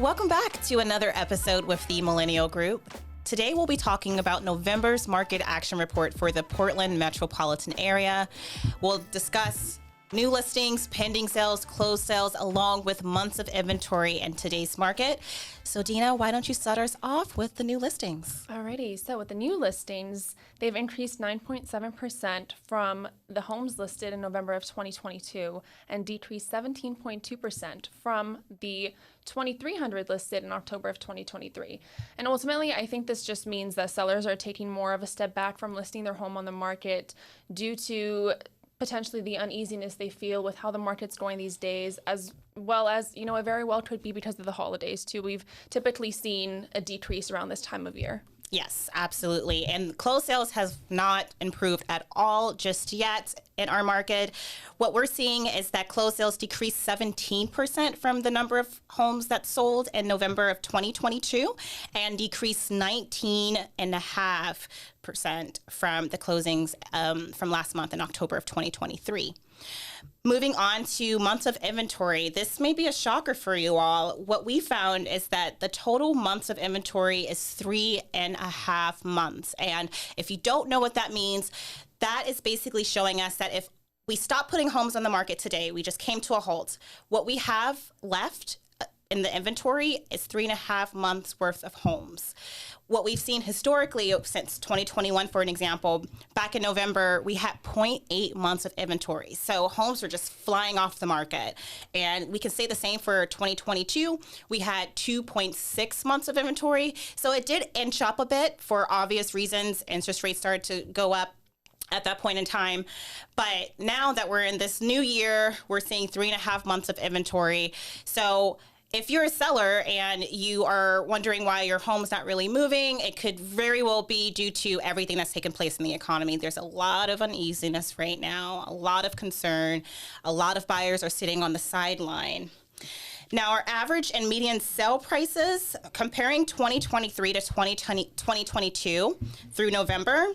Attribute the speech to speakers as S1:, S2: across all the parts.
S1: Welcome back to another episode with the Millennial Group. Today we'll be talking about November's market action report for the Portland metropolitan area. We'll discuss new listings, pending sales, closed sales, along with months of inventory in today's market. So Dina, why don't you start us off with the new listings?
S2: Alrighty, so with the new listings, they've increased 9.7% from the homes listed in November of 2022 and decreased 17.2% from the 2,300 listed in October of 2023. And ultimately, I think this just means that sellers are taking more of a step back from listing their home on the market due to potentially the uneasiness they feel with how the market's going these days, as well as, it very well could be because of the holidays too. We've typically seen a decrease around this time of year.
S1: Yes, absolutely. And closed sales has not improved at all just yet in our market. What we're seeing is that closed sales decreased 17% from the number of homes that sold in November of 2022 and decreased 19.5% from the closings from last month in October of 2023. Moving on to months of inventory, this may be a shocker for you all. What we found is that the total months of inventory is 3.5 months. And if you don't know what that means, that is basically showing us that if we stop putting homes on the market today, we just came to a halt, what we have left in the inventory is 3.5 months worth of homes. What we've seen historically since 2021, for an example, back in November, we had 0.8 months of inventory. So homes were just flying off the market. And we can say the same for 2022. We had 2.6 months of inventory. So it did inch up a bit for obvious reasons. Interest rates started to go up at that point in time. But now that we're in this new year, we're seeing 3.5 months of inventory. So if you're a seller and you are wondering why your home's not really moving, it could very well be due to everything that's taken place in the economy. There's a lot of uneasiness right now, a lot of concern. A lot of buyers are sitting on the sideline. Now, our average and median sale prices, comparing 2023 to 2022 through November,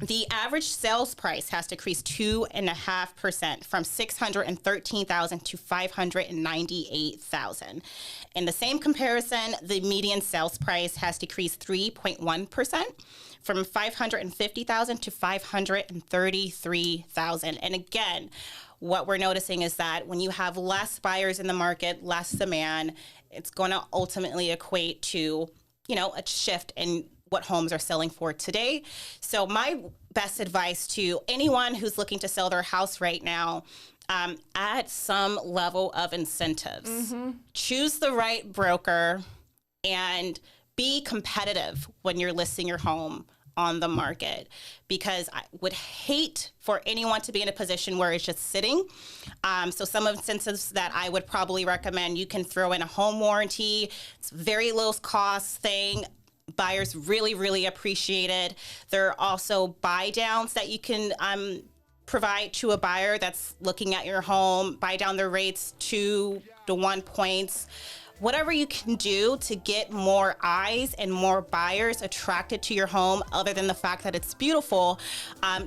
S1: the average sales price has decreased 2.5% from $613,000 to $598,000. In the same comparison, the median sales price has decreased 3.1% from $550,000 to $533,000. And again, what we're noticing is that when you have less buyers in the market, less demand, it's going to ultimately equate to, a shift in what homes are selling for today. So my best advice to anyone who's looking to sell their house right now, add some level of incentives. Mm-hmm. Choose the right broker and be competitive when you're listing your home on the market, because I would hate for anyone to be in a position where it's just sitting. So some incentives that I would probably recommend, you can throw in a home warranty. It's a very low cost thing. Buyers really, really appreciate it. There are also buy downs that you can provide to a buyer that's looking at your home, buy down their rates 2 to 1 points. Whatever you can do to get more eyes and more buyers attracted to your home, other than the fact that it's beautiful,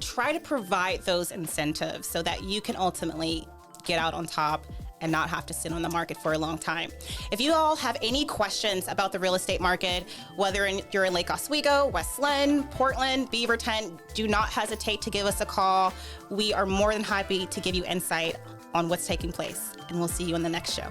S1: try to provide those incentives so that you can ultimately get out on top and not have to sit on the market for a long time. If you all have any questions about the real estate market, whether you're in Lake Oswego, West Lynn, Portland, Beaverton, do not hesitate to give us a call. We are more than happy to give you insight on what's taking place, and we'll see you in the next show.